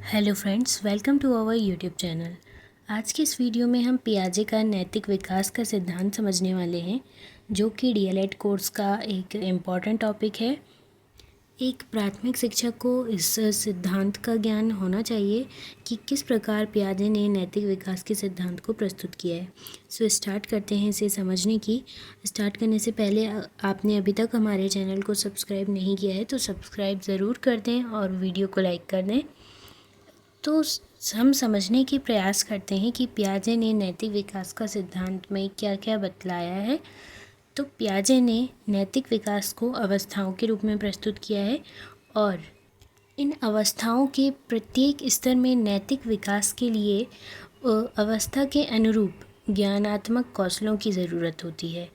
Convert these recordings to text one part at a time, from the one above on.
Hello friends, welcome to our YouTube channel. आज के इस वीडियो में हम पियाजे का नैतिक विकास का सिद्धांत समझने वाले हैं, जो कि डीएलएड कोर्स का एक इम्पॉर्टेंट टॉपिक है। एक प्राथमिक शिक्षक को इस सिद्धांत का ज्ञान होना चाहिए कि किस प्रकार पियाजे ने नैतिक विकास के सिद्धांत को प्रस्तुत किया है। स्टार्ट करते हैं इसे समझने की। स्टार्ट करने से पहले आपने अभी तक हमारे चैनल को सब्सक्राइब नहीं किया है तो सब्सक्राइब ज़रूर कर दें और वीडियो को लाइक कर दें। तो हम समझने की प्रयास करते हैं कि पियाजे ने नैतिक विकास का सिद्धांत में क्या क्या बतलाया है। तो पियाजे ने नैतिक विकास को अवस्थाओं के रूप में प्रस्तुत किया है और इन अवस्थाओं के प्रत्येक स्तर में नैतिक विकास के लिए अवस्था के अनुरूप ज्ञानात्मक कौशलों की ज़रूरत होती है।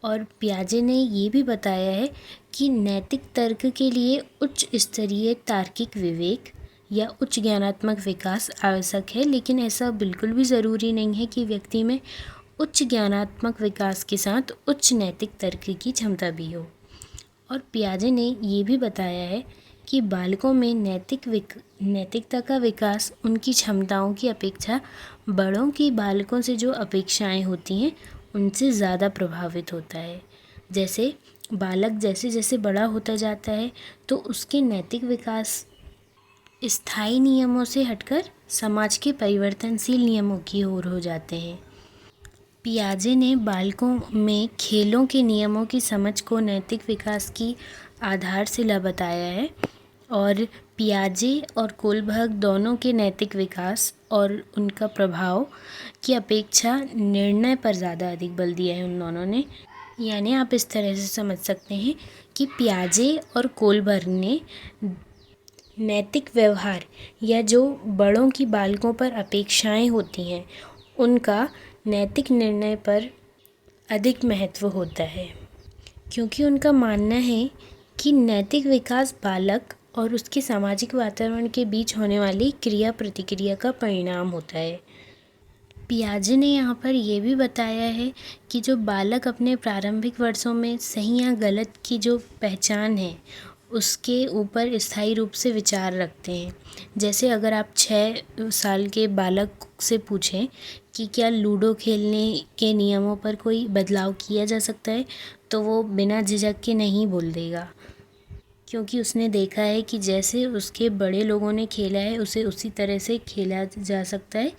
और पियाजे ने ये भी बताया है कि नैतिक तर्क के लिए उच्च स्तरीय तार्किक विवेक या उच्च ज्ञानात्मक विकास आवश्यक है, लेकिन ऐसा बिल्कुल भी ज़रूरी नहीं है कि व्यक्ति में उच्च ज्ञानात्मक विकास के साथ उच्च नैतिक तर्क की क्षमता भी हो। और पियाजे ने ये भी बताया है कि बालकों में नैतिकता का विकास उनकी क्षमताओं की अपेक्षा बड़ों की बालकों से जो अपेक्षाएं होती हैं उनसे ज़्यादा प्रभावित होता है। जैसे बालक जैसे जैसे बड़ा होता जाता है तो उसके नैतिक विकास स्थायी नियमों से हटकर समाज के परिवर्तनशील नियमों की ओर हो जाते हैं। पियाजे ने बालकों में खेलों के नियमों की समझ को नैतिक विकास की आधारशिला बताया है और पियाजे और कोलबर्ग दोनों के नैतिक विकास और उनका प्रभाव की अपेक्षा निर्णय पर ज़्यादा अधिक बल दिया है उन दोनों ने। यानी आप इस तरह से समझ सकते हैं कि पियाजे और कोलबर्ग ने नैतिक व्यवहार या जो बड़ों की बालकों पर अपेक्षाएं होती हैं उनका नैतिक निर्णय पर अधिक महत्व होता है, क्योंकि उनका मानना है कि नैतिक विकास बालक और उसके सामाजिक वातावरण के बीच होने वाली क्रिया प्रतिक्रिया का परिणाम होता है। पियाजे ने यहाँ पर यह भी बताया है कि जो बालक अपने प्रारंभिक वर्षों में सही या गलत की जो पहचान है उसके ऊपर स्थायी रूप से विचार रखते हैं। जैसे अगर आप 6 साल के बालक से पूछें कि क्या लूडो खेलने के नियमों पर कोई बदलाव किया जा सकता है, तो वो बिना झिझक के नहीं बोल देगा, क्योंकि उसने देखा है कि जैसे उसके बड़े लोगों ने खेला है उसे उसी तरह से खेला जा सकता है,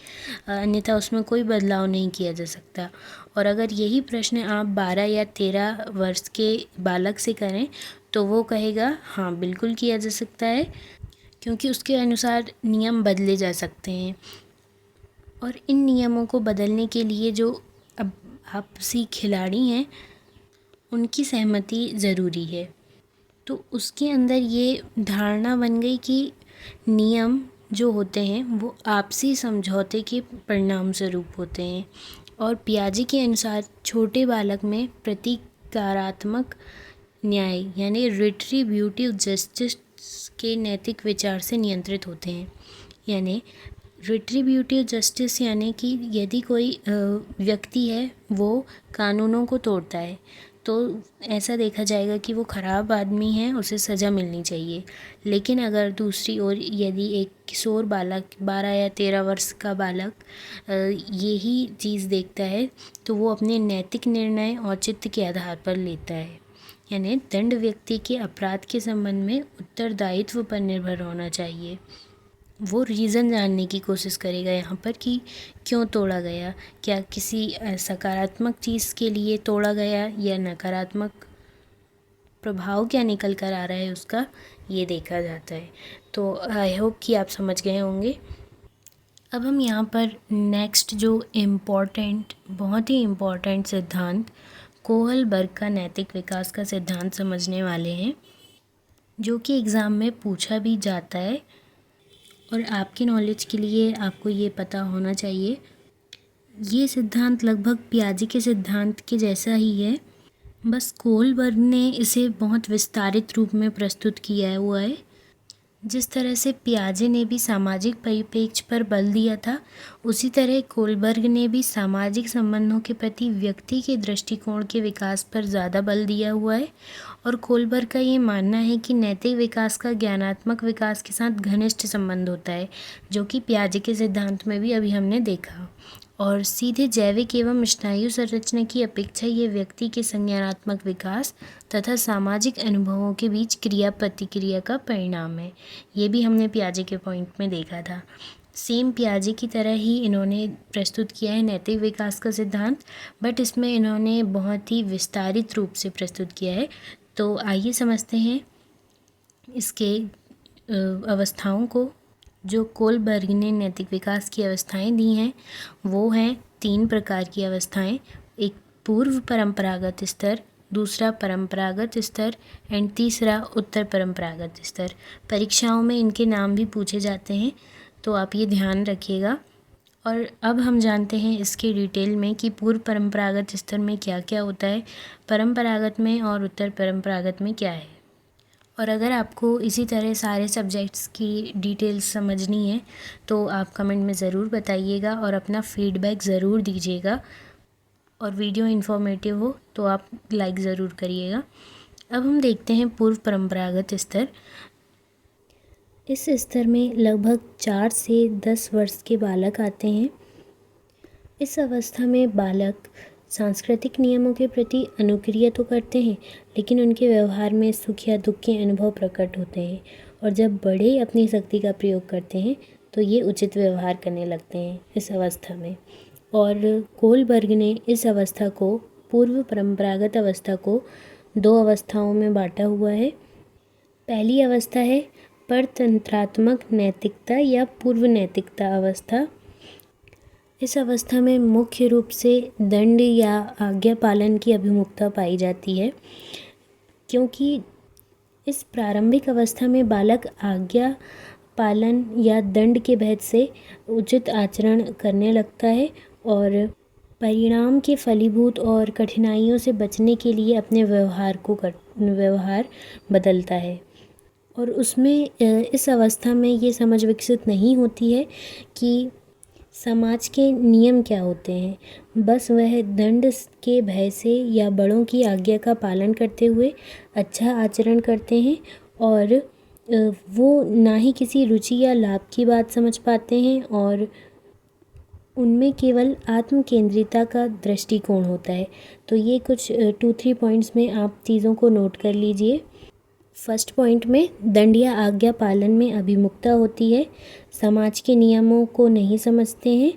अन्यथा उसमें कोई बदलाव नहीं किया जा सकता। और अगर यही प्रश्न आप 12 या 13 वर्ष के बालक से करें तो वो कहेगा हाँ बिल्कुल किया जा सकता है, क्योंकि उसके अनुसार नियम बदले जा सकते हैं। और इन नियमों को बदलने के लिए जो अब आपसी खिलाड़ी हैं उनकी सहमति ज़रूरी है। तो उसके अंदर ये धारणा बन गई कि नियम जो होते हैं वो आपसी समझौते के परिणाम स्वरूप होते हैं। और पियाजे के अनुसार छोटे बालक में प्रतिकारात्मक न्याय यानी रिट्रीब्यूटिव जस्टिस के नैतिक विचार से नियंत्रित होते हैं। यानी रिट्रीब्यूटिव जस्टिस यानी कि यदि कोई व्यक्ति है वो कानूनों को तोड़ता है तो ऐसा देखा जाएगा कि वो ख़राब आदमी है, उसे सज़ा मिलनी चाहिए। लेकिन अगर दूसरी ओर यदि एक किशोर बालक 12 या 13 वर्ष का बालक यही चीज़ देखता है तो वो अपने नैतिक निर्णय औचित्य के आधार पर लेता है। यानी दंड व्यक्ति के अपराध के संबंध में उत्तरदायित्व पर निर्भर होना चाहिए। वो रीज़न जानने की कोशिश करेगा यहाँ पर कि क्यों तोड़ा गया, क्या किसी सकारात्मक चीज़ के लिए तोड़ा गया या नकारात्मक प्रभाव क्या निकल कर आ रहा है उसका, ये देखा जाता है। तो आई होप कि आप समझ गए होंगे। अब हम यहाँ पर नेक्स्ट जो बहुत ही इम्पॉर्टेंट सिद्धांत कोहलबर्ग का नैतिक विकास का सिद्धांत समझने वाले हैं, जो कि एग्ज़ाम में पूछा भी जाता है और आपकी नॉलेज के लिए आपको ये पता होना चाहिए। ये सिद्धांत लगभग पियाजे के सिद्धांत के जैसा ही है, बस कोहलबर्ग ने इसे बहुत विस्तारित रूप में प्रस्तुत किया हुआ है। जिस तरह से पियाजे ने भी सामाजिक परिप्रेक्ष्य पर बल दिया था, उसी तरह कोलबर्ग ने भी सामाजिक संबंधों के प्रति व्यक्ति के दृष्टिकोण के विकास पर ज़्यादा बल दिया हुआ है। और कोलबर्ग का ये मानना है कि नैतिक विकास का ज्ञानात्मक विकास के साथ घनिष्ठ संबंध होता है, जो कि पियाजे के सिद्धांत में भी अभी हमने देखा। और सीधे जैविक एवं स्नायु संरचना की अपेक्षा ये व्यक्ति के संज्ञानात्मक विकास तथा सामाजिक अनुभवों के बीच क्रिया प्रतिक्रिया का परिणाम है। ये भी हमने पियाजे के पॉइंट में देखा था। सेम पियाजे की तरह ही इन्होंने प्रस्तुत किया है नैतिक विकास का सिद्धांत, बट इसमें इन्होंने बहुत ही विस्तारित रूप से प्रस्तुत किया है। तो आइए समझते हैं इसके अवस्थाओं को। जो कोलबर्ग ने नैतिक विकास की अवस्थाएं दी हैं वो हैं 3 प्रकार की अवस्थाएं। एक पूर्व परंपरागत स्तर, दूसरा परंपरागत स्तर एंड तीसरा उत्तर परंपरागत स्तर। परीक्षाओं में इनके नाम भी पूछे जाते हैं, तो आप ये ध्यान रखिएगा। और अब हम जानते हैं इसके डिटेल में कि पूर्व परंपरागत स्तर में क्या क्या होता है, परंपरागत में और उत्तर परंपरागत में क्या है। और अगर आपको इसी तरह सारे सब्जेक्ट्स की डिटेल्स समझनी है तो आप कमेंट में ज़रूर बताइएगा और अपना फीडबैक ज़रूर दीजिएगा। और वीडियो इन्फॉर्मेटिव हो तो आप लाइक ज़रूर करिएगा। अब हम देखते हैं पूर्व परंपरागत स्तर। इस स्तर में लगभग 4 से 10 वर्ष के बालक आते हैं। इस अवस्था में बालक सांस्कृतिक नियमों के प्रति अनुक्रिया तो करते हैं, लेकिन उनके व्यवहार में सुख या दुख के अनुभव प्रकट होते हैं। और जब बड़े अपनी शक्ति का प्रयोग करते हैं तो ये उचित व्यवहार करने लगते हैं इस अवस्था में। और कोलबर्ग ने इस अवस्था को, पूर्व परंपरागत अवस्था को 2 अवस्थाओं में बांटा हुआ है। पहली अवस्था है परतंत्रात्मक नैतिकता या पूर्व नैतिकता अवस्था। इस अवस्था में मुख्य रूप से दंड या आज्ञा पालन की अभिमुखता पाई जाती है, क्योंकि इस प्रारंभिक अवस्था में बालक आज्ञा पालन या दंड के भेद से उचित आचरण करने लगता है और परिणाम के फलीभूत और कठिनाइयों से बचने के लिए अपने व्यवहार बदलता है। और उसमें इस अवस्था में ये समझ विकसित नहीं होती है कि समाज के नियम क्या होते हैं, बस वह दंड के भय से या बड़ों की आज्ञा का पालन करते हुए अच्छा आचरण करते हैं। और वो ना ही किसी रुचि या लाभ की बात समझ पाते हैं और उनमें केवल आत्म केंद्रिता का दृष्टिकोण होता है। तो ये कुछ 2-3 पॉइंट्स में आप चीज़ों को नोट कर लीजिए। फर्स्ट पॉइंट में दंड या आज्ञा पालन में अभिमुखता होती है, समाज के नियमों को नहीं समझते हैं,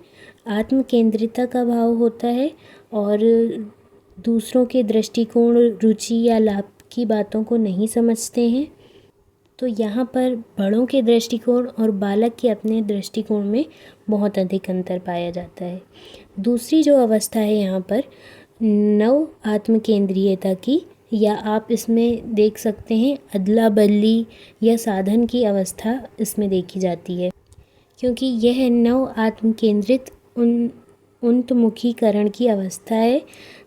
आत्म केंद्रिता का भाव होता है और दूसरों के दृष्टिकोण, रुचि या लाभ की बातों को नहीं समझते हैं। तो यहाँ पर बड़ों के दृष्टिकोण और बालक के अपने दृष्टिकोण में बहुत अधिक अंतर पाया जाता है। दूसरी जो अवस्था है यहाँ पर नव आत्म केंद्रीयता की, या आप इसमें देख सकते हैं अदला बदली या साधन की अवस्था इसमें देखी जाती है, क्योंकि यह नव आत्म केंद्रित उन्मुखीकरण की अवस्था है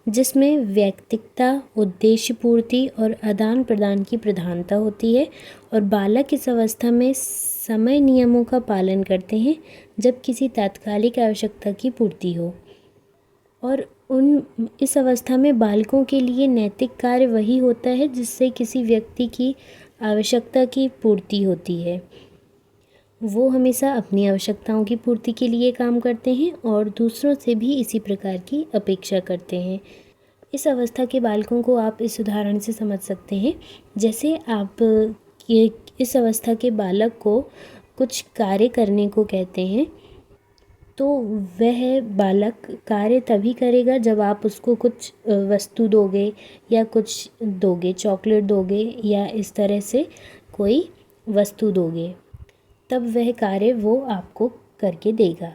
जिसमें व्यक्तिगता, उद्देश्य पूर्ति और आदान प्रदान की प्रधानता होती है। और बालक इस अवस्था में समय नियमों का पालन करते हैं जब किसी तात्कालिक आवश्यकता की पूर्ति हो। और इस अवस्था में बालकों के लिए नैतिक कार्य वही होता है जिससे किसी व्यक्ति की आवश्यकता की पूर्ति होती है। वो हमेशा अपनी आवश्यकताओं की पूर्ति के लिए काम करते हैं और दूसरों से भी इसी प्रकार की अपेक्षा करते हैं। इस अवस्था के बालकों को आप इस उदाहरण से समझ सकते हैं, जैसे आप इस अवस्था के बालक को कुछ कार्य करने को कहते हैं तो वह बालक कार्य तभी करेगा जब आप उसको कुछ वस्तु दोगे या कुछ दोगे, चॉकलेट दोगे या इस तरह से कोई वस्तु दोगे, तब वह कार्य वो आपको करके देगा।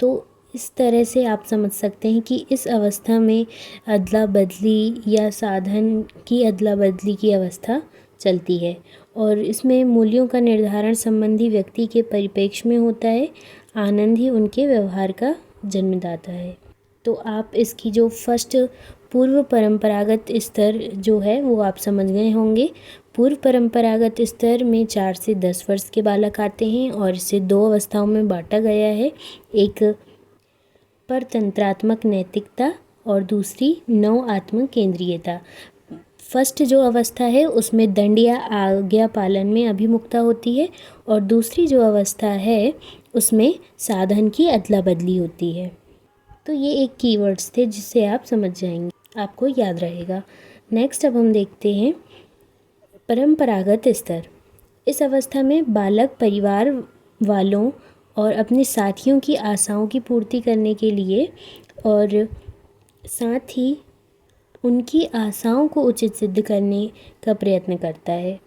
तो इस तरह से आप समझ सकते हैं कि इस अवस्था में अदला बदली या साधन की अदला बदली की अवस्था चलती है और इसमें मूल्यों का निर्धारण संबंधी व्यक्ति के परिप्रेक्ष्य में होता है। आनंद ही उनके व्यवहार का जन्मदाता है। तो आप इसकी जो फर्स्ट पूर्व परंपरागत स्तर जो है वो आप समझ गए होंगे। पूर्व परंपरागत स्तर में 4 से 10 वर्ष के बालक आते हैं और इसे 2 अवस्थाओं में बांटा गया है, एक परतंत्रात्मक नैतिकता और दूसरी नव आत्म केंद्रीयता। फर्स्ट जो अवस्था है उसमें दंड या आज्ञा पालन में अभिमुखता होती है और दूसरी जो अवस्था है उसमें साधन की अदला बदली होती है। तो ये एक कीवर्ड्स थे जिससे आप समझ जाएंगे, आपको याद रहेगा। नेक्स्ट अब हम देखते हैं परंपरागत स्तर। इस अवस्था में बालक परिवार वालों और अपने साथियों की आशाओं की पूर्ति करने के लिए और साथ ही उनकी आशाओं को उचित सिद्ध करने का प्रयत्न करता है।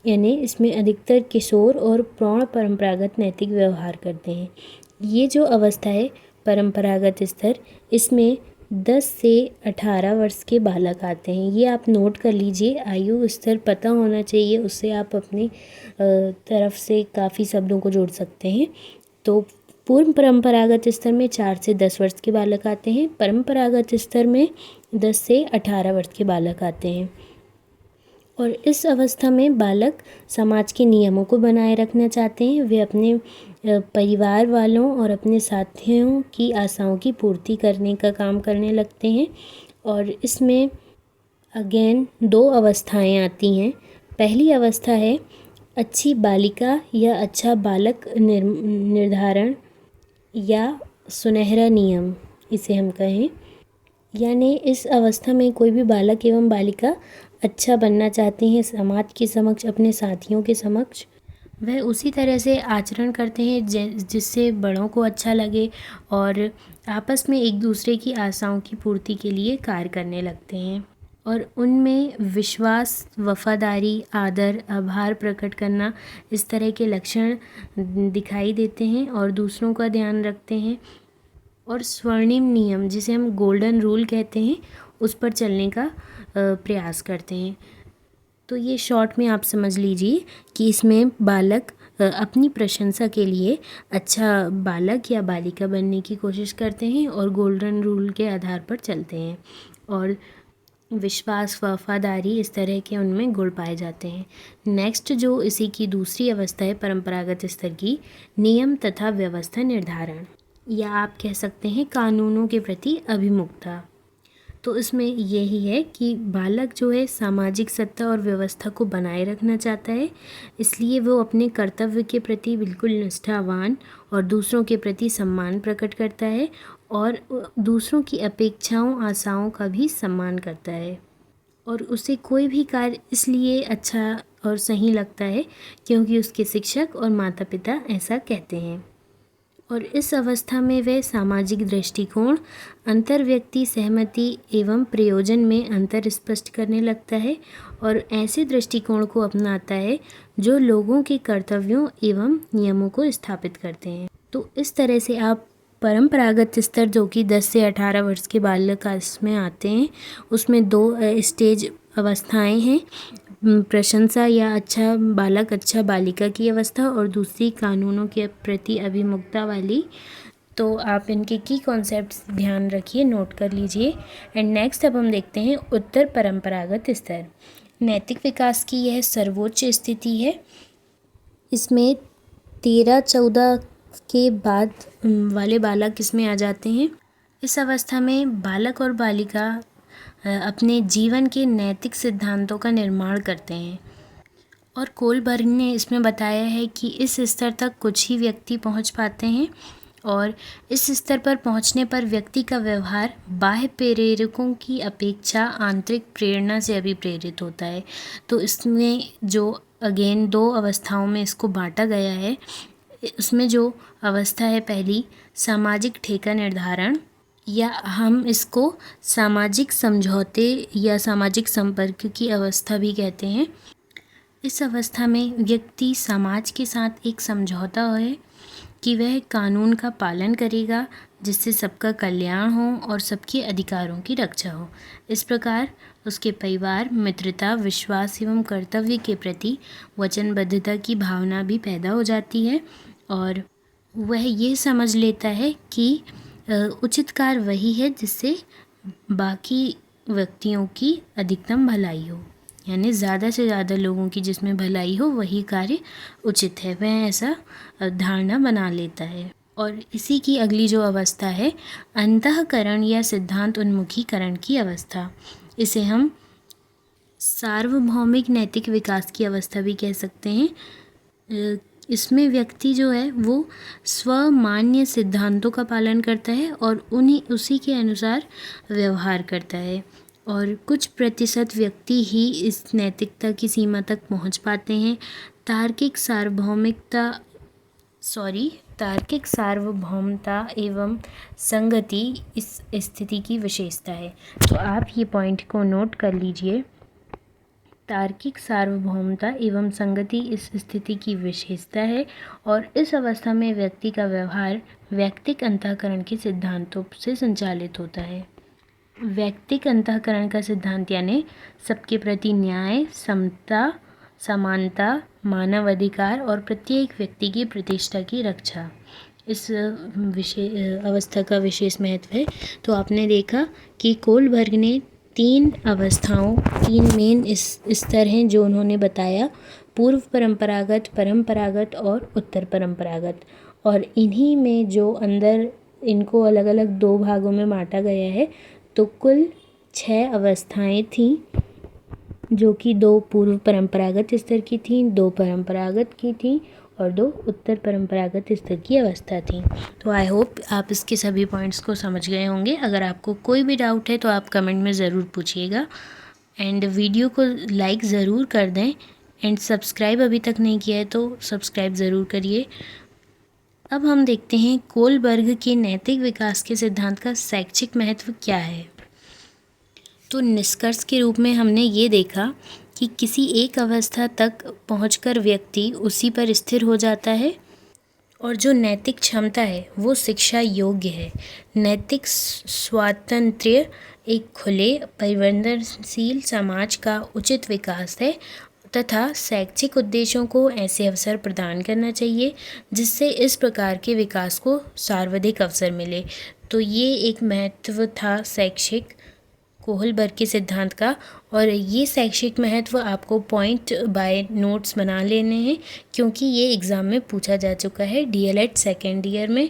यानी इसमें अधिकतर किशोर और प्रौढ़ परंपरागत नैतिक व्यवहार करते हैं। ये जो अवस्था है परंपरागत स्तर, इसमें 10 से 18 वर्ष के बालक आते हैं। ये आप नोट कर लीजिए, आयु स्तर पता होना चाहिए, उससे आप अपनी तरफ से काफ़ी शब्दों को जोड़ सकते हैं। तो पूर्व परंपरागत स्तर में 4 से 10 वर्ष के बालक आते हैं, परंपरागत स्तर में 10 से 18 वर्ष के बालक आते हैं। और इस अवस्था में बालक समाज के नियमों को बनाए रखना चाहते हैं। वे अपने परिवार वालों और अपने साथियों की आशाओं की पूर्ति करने का काम करने लगते हैं। और इसमें अगेन 2 अवस्थाएं आती हैं। पहली अवस्था है अच्छी बालिका या अच्छा बालक निर्धारण या सुनहरा नियम, इसे हम कहें। यानी इस अवस्था में कोई भी बालक एवं बालिका अच्छा बनना चाहते हैं समाज के समक्ष, अपने साथियों के समक्ष। वह उसी तरह से आचरण करते हैं जिससे बड़ों को अच्छा लगे और आपस में एक दूसरे की आशाओं की पूर्ति के लिए कार्य करने लगते हैं। और उनमें विश्वास, वफादारी, आदर, आभार प्रकट करना, इस तरह के लक्षण दिखाई देते हैं और दूसरों का ध्यान रखते हैं। और स्वर्णिम नियम, जिसे हम गोल्डन रूल कहते हैं, उस पर चलने का प्रयास करते हैं। तो ये शॉर्ट में आप समझ लीजिए कि इसमें बालक अपनी प्रशंसा के लिए अच्छा बालक या बालिका बनने की कोशिश करते हैं और गोल्डन रूल के आधार पर चलते हैं और विश्वास, वफादारी, इस तरह के उनमें गुण पाए जाते हैं। नेक्स्ट जो इसी की दूसरी अवस्था है परंपरागत स्तर की, नियम तथा व्यवस्था निर्धारण, या आप कह सकते हैं कानूनों के प्रति अभिमुखता। तो इसमें यही है कि बालक जो है सामाजिक सत्ता और व्यवस्था को बनाए रखना चाहता है, इसलिए वो अपने कर्तव्य के प्रति बिल्कुल निष्ठावान और दूसरों के प्रति सम्मान प्रकट करता है और दूसरों की अपेक्षाओं, आशाओं का भी सम्मान करता है। और उसे कोई भी कार्य इसलिए अच्छा और सही लगता है क्योंकि उसके शिक्षक और माता पिता ऐसा कहते हैं। और इस अवस्था में वह सामाजिक दृष्टिकोण, अंतर्व्यक्ति सहमति एवं प्रयोजन में अंतर स्पष्ट करने लगता है और ऐसे दृष्टिकोण को अपनाता है जो लोगों के कर्तव्यों एवं नियमों को स्थापित करते हैं। तो इस तरह से आप परंपरागत स्तर, जो कि 10 से 18 वर्ष के बालक में आते हैं, उसमें 2 स्टेज अवस्थाएं हैं, प्रशंसा या अच्छा बालक अच्छा बालिका की अवस्था और दूसरी कानूनों के प्रति अभिमुखता वाली। तो आप इनके की कॉन्सेप्ट्स ध्यान रखिए, नोट कर लीजिए। एंड नेक्स्ट अब हम देखते हैं उत्तर परंपरागत स्तर। नैतिक विकास की यह सर्वोच्च स्थिति है। इसमें 13-14 के बाद वाले बालक इसमें आ जाते हैं। इस अवस्था में बालक और बालिका अपने जीवन के नैतिक सिद्धांतों का निर्माण करते हैं और कोलबर्ग ने इसमें बताया है कि इस स्तर तक कुछ ही व्यक्ति पहुंच पाते हैं और इस स्तर पर पहुंचने पर व्यक्ति का व्यवहार बाह्य प्रेरकों की अपेक्षा आंतरिक प्रेरणा से अभिप्रेरित होता है। तो इसमें जो अगेन 2 अवस्थाओं में इसको बांटा गया है। उसमें जो अवस्था है पहली, सामाजिक ठेका निर्धारण, या हम इसको सामाजिक समझौते या सामाजिक संपर्क की अवस्था भी कहते हैं। इस अवस्था में व्यक्ति समाज के साथ एक समझौता है कि वह कानून का पालन करेगा जिससे सबका कल्याण हो और सबके अधिकारों की रक्षा हो। इस प्रकार उसके परिवार, मित्रता, विश्वास एवं कर्तव्य के प्रति वचनबद्धता की भावना भी पैदा हो जाती है और वह ये समझ लेता है कि उचित कार्य वही है जिससे बाकी व्यक्तियों की अधिकतम भलाई हो। यानी ज़्यादा से ज़्यादा लोगों की जिसमें भलाई हो वही कार्य उचित है, वह ऐसा धारणा बना लेता है। और इसी की अगली जो अवस्था है अंतःकरण या सिद्धांत उन्मुखीकरण की अवस्था, इसे हम सार्वभौमिक नैतिक विकास की अवस्था भी कह सकते हैं। इसमें व्यक्ति जो है वो स्वमान्य सिद्धांतों का पालन करता है और उसी के अनुसार व्यवहार करता है, और कुछ प्रतिशत व्यक्ति ही इस नैतिकता की सीमा तक पहुंच पाते हैं। तार्किक सार्वभौमता एवं संगति इस स्थिति की विशेषता है। तो आप ये पॉइंट को नोट कर लीजिए। तार्किक सार्वभौमता एवं संगति इस स्थिति की विशेषता है, और इस अवस्था में व्यक्ति का व्यवहार व्यक्तिक अंतःकरण के सिद्धांतों से संचालित होता है। व्यक्तिक अंतःकरण का सिद्धांत यानी सबके प्रति न्याय, समता, समानता, मानव अधिकार और प्रत्येक व्यक्ति की प्रतिष्ठा की रक्षा, इस अवस्था का विशेष महत्व है। तो आपने देखा कि कोलबर्ग ने तीन मेन स्तर हैं जो उन्होंने बताया, पूर्व परंपरागत, परंपरागत और उत्तर परंपरागत, और इन्हीं में जो अंदर इनको अलग अलग दो भागों में बांटा गया है। तो कुल 6 अवस्थाएं थीं, जो कि 2 पूर्व परंपरागत स्तर की थीं, 2 परंपरागत की थीं और 2 उत्तर परंपरागत स्तर की अवस्था थी। तो आई होप आप इसके सभी पॉइंट्स को समझ गए होंगे। अगर आपको कोई भी डाउट है तो आप कमेंट में ज़रूर पूछिएगा, एंड वीडियो को लाइक ज़रूर कर दें, एंड सब्सक्राइब अभी तक नहीं किया है तो सब्सक्राइब ज़रूर करिए। अब हम देखते हैं कोलबर्ग के नैतिक विकास के सिद्धांत का शैक्षिक महत्व क्या है। तो निष्कर्ष के रूप में हमने ये देखा कि किसी एक अवस्था तक पहुंचकर व्यक्ति उसी पर स्थिर हो जाता है, और जो नैतिक क्षमता है वो शिक्षा योग्य है। नैतिक स्वातंत्र्य एक खुले परिवर्तनशील समाज का उचित विकास है, तथा शैक्षिक उद्देश्यों को ऐसे अवसर प्रदान करना चाहिए जिससे इस प्रकार के विकास को सर्वाधिक अवसर मिले। तो ये एक महत्व था शैक्षिक कोहलबर्ग के सिद्धांत का, और ये शैक्षिक महत्व आपको पॉइंट बाय नोट्स बना लेने हैं, क्योंकि ये एग्ज़ाम में पूछा जा चुका है डीएलएड सेकेंड ईयर में,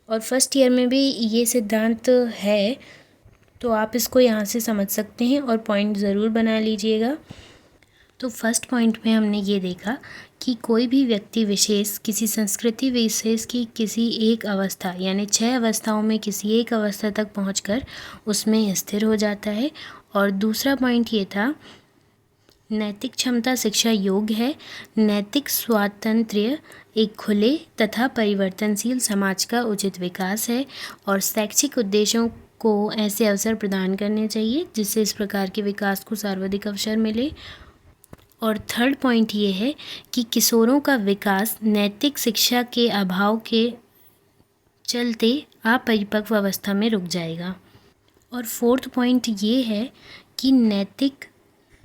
और फर्स्ट ईयर में भी ये सिद्धांत है। तो आप इसको यहाँ से समझ सकते हैं और पॉइंट ज़रूर बना लीजिएगा। तो फर्स्ट पॉइंट में हमने ये देखा कि कोई भी व्यक्ति विशेष किसी संस्कृति विशेष की किसी एक अवस्था यानी 6 अवस्थाओं में किसी एक अवस्था तक पहुंचकर उसमें स्थिर हो जाता है। और दूसरा पॉइंट ये था नैतिक क्षमता शिक्षा योग्य है, नैतिक स्वातंत्र्य एक खुले तथा परिवर्तनशील समाज का उचित विकास है, और शैक्षिक उद्देश्यों को ऐसे अवसर प्रदान करने चाहिए जिससे इस प्रकार के विकास को सर्वाधिक अवसर मिले। और थर्ड पॉइंट ये है कि किशोरों का विकास नैतिक शिक्षा के अभाव के चलते अपरिपक्व अवस्था में रुक जाएगा। और फोर्थ पॉइंट ये है कि नैतिक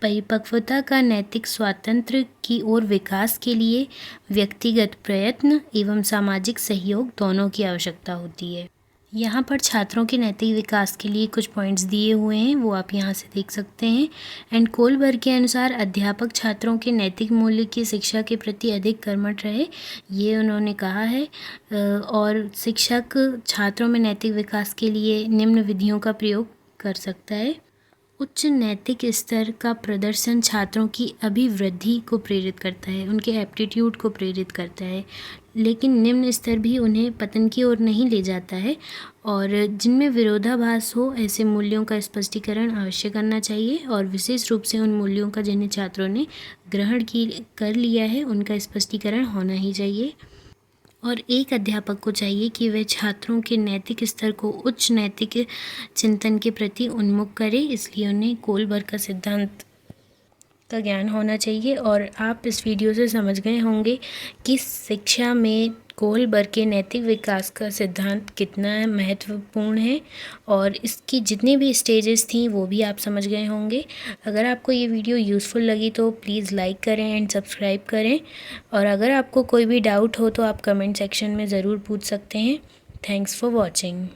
परिपक्वता का नैतिक स्वातंत्र्य की ओर विकास के लिए व्यक्तिगत प्रयत्न एवं सामाजिक सहयोग दोनों की आवश्यकता होती है। यहाँ पर छात्रों के नैतिक विकास के लिए कुछ पॉइंट्स दिए हुए हैं, वो आप यहाँ से देख सकते हैं। एंड कोलबर्ग के अनुसार अध्यापक छात्रों के नैतिक मूल्य की शिक्षा के प्रति अधिक कर्मठ रहे, ये उन्होंने कहा है। और शिक्षक छात्रों में नैतिक विकास के लिए निम्न विधियों का प्रयोग कर सकता है। उच्च नैतिक स्तर का प्रदर्शन छात्रों की अभिवृद्धि को प्रेरित करता है, उनके एप्टीट्यूड को प्रेरित करता है, लेकिन निम्न स्तर भी उन्हें पतन की ओर नहीं ले जाता है। और जिनमें विरोधाभास हो ऐसे मूल्यों का स्पष्टीकरण अवश्य करना चाहिए, और विशेष रूप से उन मूल्यों का जिन्हें छात्रों ने ग्रहण कर लिया है उनका स्पष्टीकरण होना ही चाहिए। और एक अध्यापक को चाहिए कि वह छात्रों के नैतिक स्तर को उच्च नैतिक चिंतन के प्रति उन्मुख करे, इसलिए उन्हें कोलबर्ग का सिद्धांत का ज्ञान होना चाहिए। और आप इस वीडियो से समझ गए होंगे कि शिक्षा में कोहलबर्ग के नैतिक विकास का सिद्धांत कितना महत्वपूर्ण है, और इसकी जितनी भी स्टेजेस थी वो भी आप समझ गए होंगे। अगर आपको ये वीडियो यूज़फुल लगी तो प्लीज़ लाइक करें एंड सब्सक्राइब करें, और अगर आपको कोई भी डाउट हो तो आप कमेंट सेक्शन में ज़रूर पूछ सकते हैं। Thanks for watching.